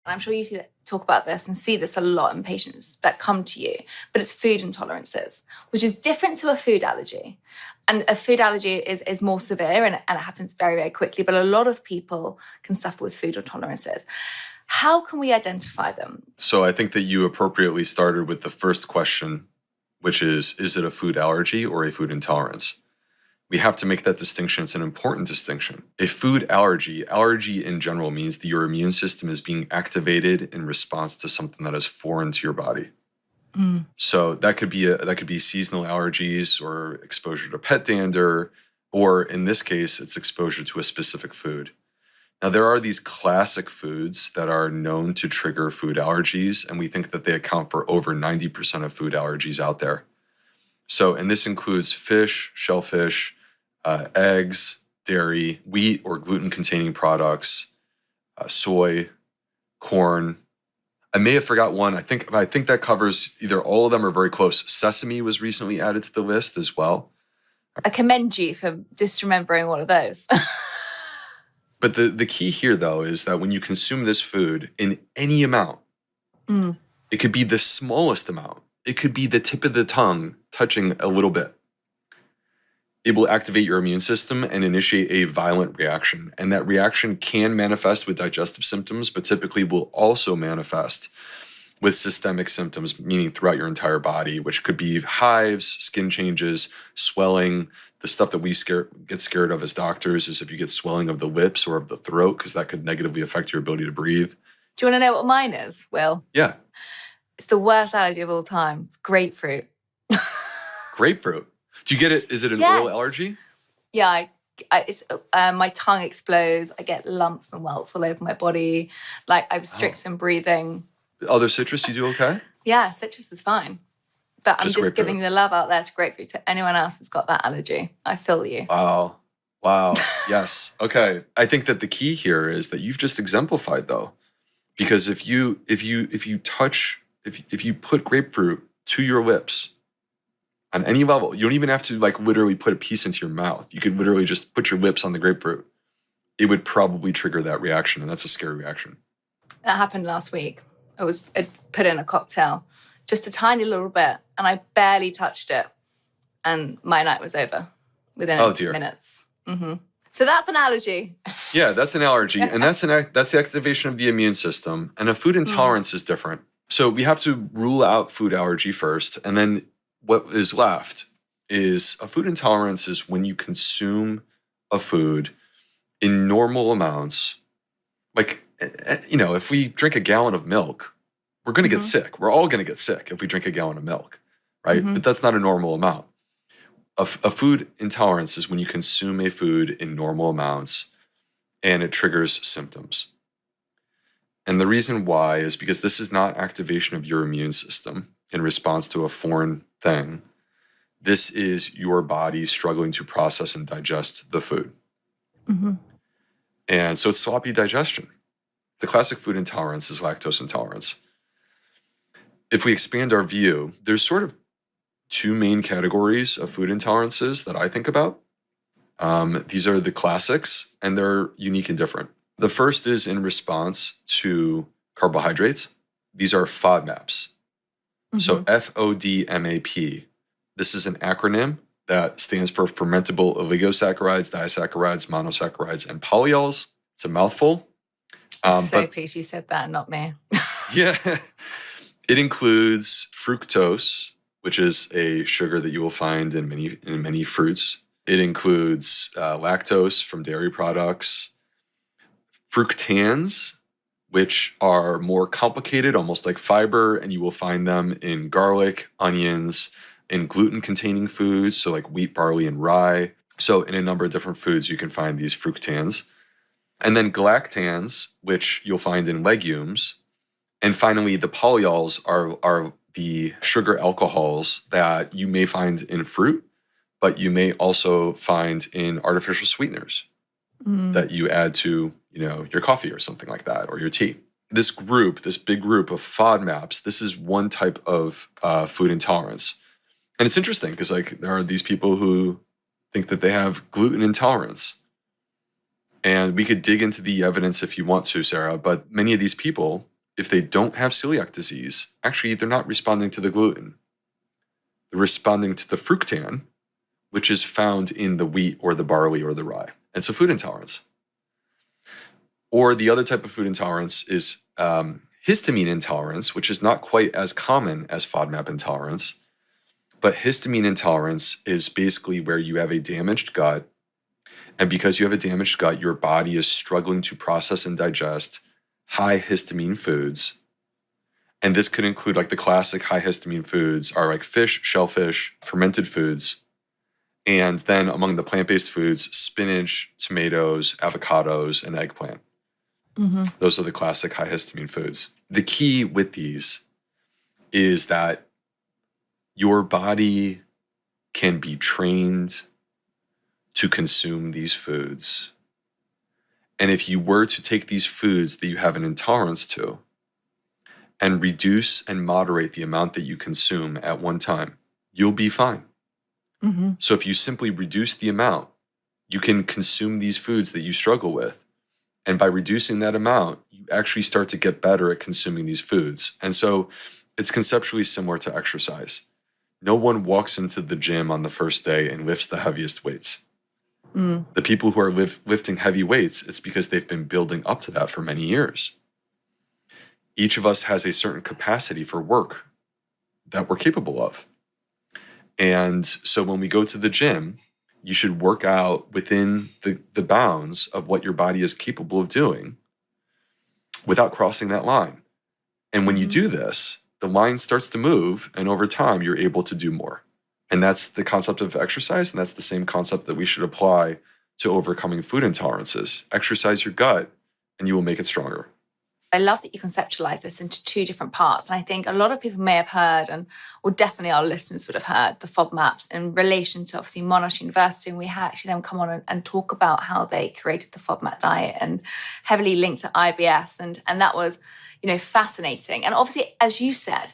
And I'm sure you talk about this and see this a lot in patients that come to you, but it's food intolerances, which is different to a food allergy. And a food allergy is more severe and it happens very, very quickly. But a lot of people can suffer with food intolerances. How can we identify them? So I think that you appropriately started with the first question, which is it a food allergy or a food intolerance? We have to make that distinction. It's an important distinction. A food allergy in general means that your immune system is being activated in response to something that is foreign to your body. So that could be seasonal allergies or exposure to pet dander, or in this case, it's exposure to a specific food. Now, there are these classic foods that are known to trigger food allergies, and we think that they account for over 90% of food allergies out there. So, and this includes fish, shellfish, eggs, dairy, wheat or gluten-containing products, soy, corn. I may have forgot one. I think that covers either all of them or very close. Sesame was recently added to the list as well. I commend you for just remembering all of those. But the key here, though, is that when you consume this food in any amount, it could be the smallest amount. It could be the tip of the tongue touching a little bit. It will activate your immune system and initiate a violent reaction. And that reaction can manifest with digestive symptoms, but typically will also manifest with systemic symptoms, meaning throughout your entire body, which could be hives, skin changes, swelling. The stuff that we get scared of as doctors is if you get swelling of the lips or of the throat, because that could negatively affect your ability to breathe. Do you want to know what mine is, Will? Yeah. It's the worst allergy of all time. It's grapefruit. Grapefruit? Do you get it? Is it an oral allergy? Yeah, my tongue explodes. I get lumps and welts all over my body. Like I restrict some breathing. Other citrus, you do okay? Yeah, citrus is fine. But I'm just giving the love out there to grapefruit to anyone else who's got that allergy. I feel you. Wow. Yes. Okay. I think that the key here is that you've just exemplified, though, because if you put grapefruit to your lips on any level, you don't even have to literally put a piece into your mouth. You could literally just put your lips on the grapefruit. It would probably trigger that reaction, and that's a scary reaction. That happened last week. I put in a cocktail, just a tiny little bit, and I barely touched it, and my night was over within minutes. Mm-hmm. So that's an allergy. Yeah, that's an allergy, and that's the activation of the immune system. And a food intolerance is different. So we have to rule out food allergy first, and then what is left is a food intolerance is when you consume a food in normal amounts. Like, if we drink a gallon of milk, we're going to get sick. We're all going to get sick if we drink a gallon of milk, right? But that's not a normal amount. A food intolerance is when you consume a food in normal amounts and it triggers symptoms. And the reason why is because this is not activation of your immune system in response to a foreign thing. This is your body struggling to process and digest the food. And so it's sloppy digestion. The classic food intolerance is lactose intolerance. If we expand our view, there's sort of two main categories of food intolerances that I think about. These are the classics, and they're unique and different. The first is in response to carbohydrates. These are FODMAPs. So FODMAP. This is an acronym that stands for fermentable oligosaccharides, disaccharides, monosaccharides, and polyols. It's a mouthful. I'm so pleased you said that, not me. Yeah. It includes fructose, which is a sugar that you will find in many fruits. It includes lactose from dairy products, fructans, which are more complicated, almost like fiber, and you will find them in garlic, onions, in gluten-containing foods, so like wheat, barley, and rye. So in a number of different foods, you can find these fructans. And then galactans, which you'll find in legumes. And finally, the polyols are the sugar alcohols that you may find in fruit, but you may also find in artificial sweeteners that you add to, your coffee or something like that, or your tea. This big group of FODMAPs, this is one type of food intolerance. And it's interesting because there are these people who think that they have gluten intolerance. And we could dig into the evidence if you want to, Sarah, but many of these people if they don't have celiac disease, actually they're not responding to the gluten. They're responding to the fructan, which is found in the wheat or the barley or the rye. It's a food intolerance. Or the other type of food intolerance is histamine intolerance, which is not quite as common as FODMAP intolerance. But histamine intolerance is basically where you have a damaged gut. And because you have a damaged gut, your body is struggling to process and digest high histamine foods. And this could include like the classic high histamine foods are like fish, shellfish, fermented foods. And then among the plant-based foods, spinach, tomatoes, avocados, and eggplant. Those are the classic high histamine foods. The key with these is that your body can be trained to consume these foods. And if you were to take these foods that you have an intolerance to and reduce and moderate the amount that you consume at one time, you'll be fine. So if you simply reduce the amount, you can consume these foods that you struggle with. And by reducing that amount, you actually start to get better at consuming these foods. And so it's conceptually similar to exercise. No one walks into the gym on the first day and lifts the heaviest weights. The people who are lifting heavy weights, it's because they've been building up to that for many years. Each of us has a certain capacity for work that we're capable of. And so when we go to the gym, you should work out within the bounds of what your body is capable of doing without crossing that line. And when you do this, the line starts to move, and over time, you're able to do more. And that's the concept of exercise, and that's the same concept that we should apply to overcoming food intolerances. Exercise your gut, and you will make it stronger. I love that you conceptualize this into two different parts. And I think a lot of people may have heard, or definitely our listeners would have heard, the FODMAPs in relation to obviously Monash University. And we had actually them come on and talk about how they created the FODMAP diet and heavily linked to IBS. And that was, fascinating. And obviously, as you said,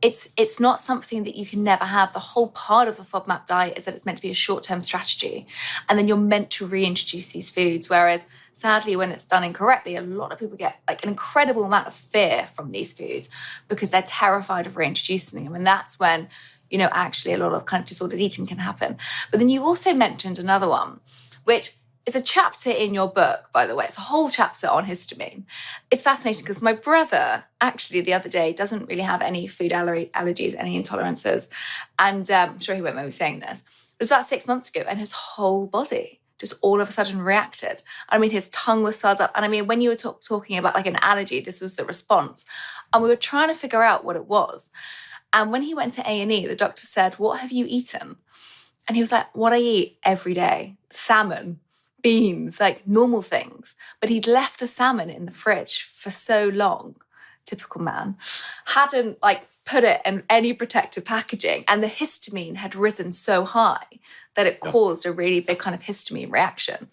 it's not something that you can never have. The whole part of the FODMAP diet is that it's meant to be a short-term strategy. And then you're meant to reintroduce these foods. Whereas sadly, when it's done incorrectly, a lot of people get like an incredible amount of fear from these foods because they're terrified of reintroducing them. And that's when, actually a lot of kind of disordered eating can happen. But then you also mentioned another one, which is a chapter in your book, by the way. It's a whole chapter on histamine. It's fascinating because my brother, actually, the other day, doesn't really have any food allergies, any intolerances. And I'm sure he won't mind me saying this. It was about 6 months ago, and his whole body just all of a sudden reacted. I mean, his tongue was swelled up. And I mean, when you were talking about like an allergy, this was the response. And we were trying to figure out what it was. And when he went to A&E, the doctor said, "What have you eaten?" And he was like, "What I eat every day, salmon, beans, like normal things." But he'd left the salmon in the fridge for so long, typical man, hadn't like put it in any protective packaging. And the histamine had risen so high that it caused a really big kind of histamine reaction.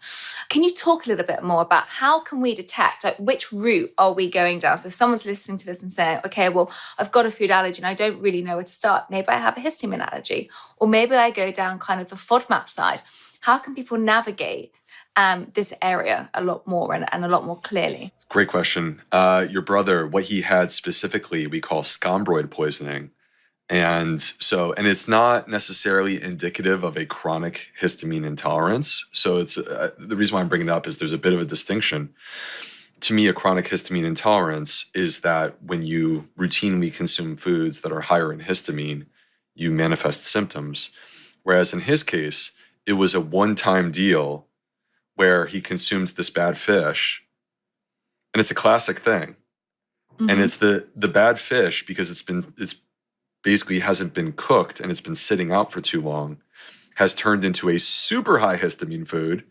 Can you talk a little bit more about how can we detect, like which route are we going down? So if someone's listening to this and saying, okay, well, I've got a food allergy and I don't really know where to start. Maybe I have a histamine allergy, or maybe I go down kind of the FODMAP side. How can people navigate this area a lot more and a lot more clearly? Great question. Your brother, what he had specifically, we call scombroid poisoning. And it's not necessarily indicative of a chronic histamine intolerance. So it's the reason why I'm bringing it up is there's a bit of a distinction. To me, a chronic histamine intolerance is that when you routinely consume foods that are higher in histamine, you manifest symptoms. Whereas in his case, it was a one-time deal where he consumed this bad fish. And it's a classic thing. And it's the bad fish because it's basically hasn't been cooked and it's been sitting out for too long, has turned into a super high histamine food.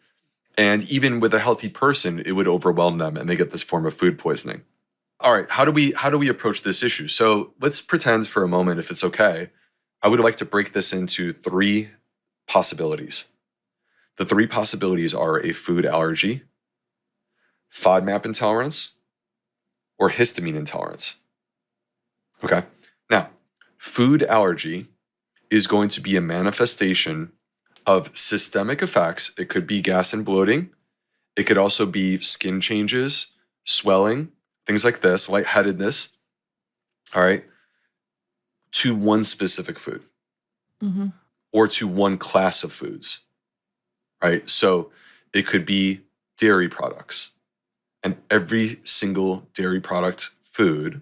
And even with a healthy person, it would overwhelm them and they get this form of food poisoning. All right, how do we approach this issue? So let's pretend for a moment, if it's okay, I would like to break this into 3 possibilities. The 3 possibilities are a food allergy, FODMAP intolerance, or histamine intolerance. Okay. Now, food allergy is going to be a manifestation of systemic effects. It could be gas and bloating. It could also be skin changes, swelling, things like this, lightheadedness, all right, to one specific food or to one class of foods, right? So it could be dairy products, and every single dairy product food,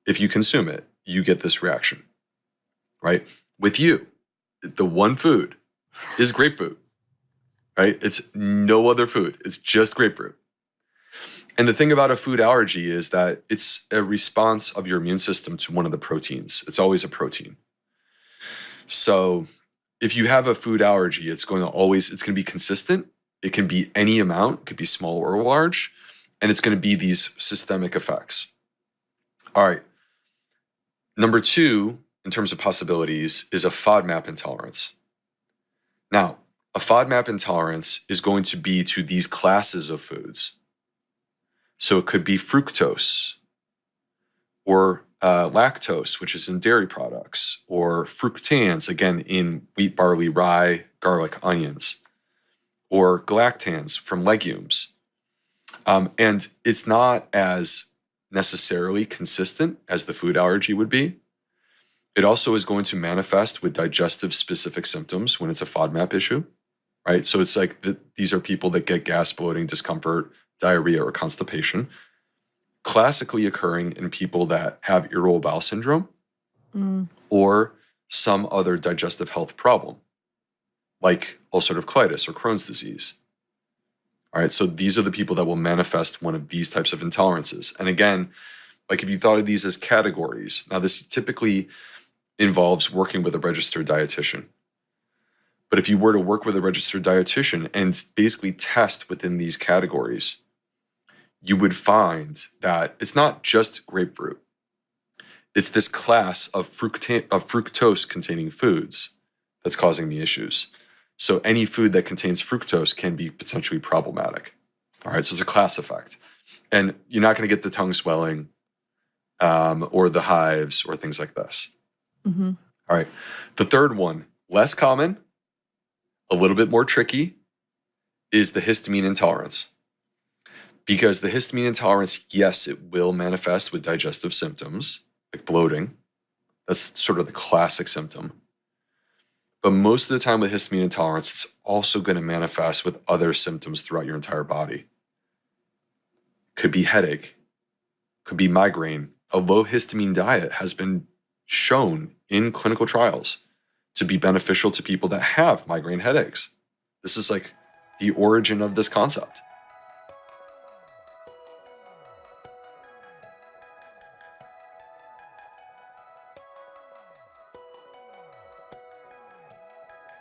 if you consume it, you get this reaction, right? With you, the one food is grapefruit, right? It's no other food. It's just grapefruit. And the thing about a food allergy is that it's a response of your immune system to one of the proteins. It's always a protein. So if you have a food allergy, it's going to be consistent. It can be any amount, it could be small or large, and it's going to be these systemic effects. All right. Number 2, in terms of possibilities, is a FODMAP intolerance. Now, a FODMAP intolerance is going to be to these classes of foods. So it could be fructose or lactose, which is in dairy products, or fructans, again, in wheat, barley, rye, garlic, onions, or galactans from legumes. And it's not as necessarily consistent as the food allergy would be. It also is going to manifest with digestive specific symptoms when it's a FODMAP issue, right? So it's like these are people that get gas, bloating, discomfort, diarrhea, or constipation, classically occurring in people that have irritable bowel syndrome or some other digestive health problem, like ulcerative colitis or Crohn's disease. All right, so these are the people that will manifest one of these types of intolerances. And again, like if you thought of these as categories, now this typically involves working with a registered dietitian. But if you were to work with a registered dietitian and basically test within these categories, you would find that it's not just grapefruit. It's this class of fructose-containing foods that's causing the issues. So any food that contains fructose can be potentially problematic. All right, so it's a class effect. And you're not going to get the tongue swelling or the hives or things like this. All right, the third one, less common, a little bit more tricky, is the histamine intolerance. Because the histamine intolerance, yes, it will manifest with digestive symptoms, like bloating. That's sort of the classic symptom. But most of the time with histamine intolerance, it's also going to manifest with other symptoms throughout your entire body. Could be headache, could be migraine. A low histamine diet has been shown in clinical trials to be beneficial to people that have migraine headaches. This is like the origin of this concept.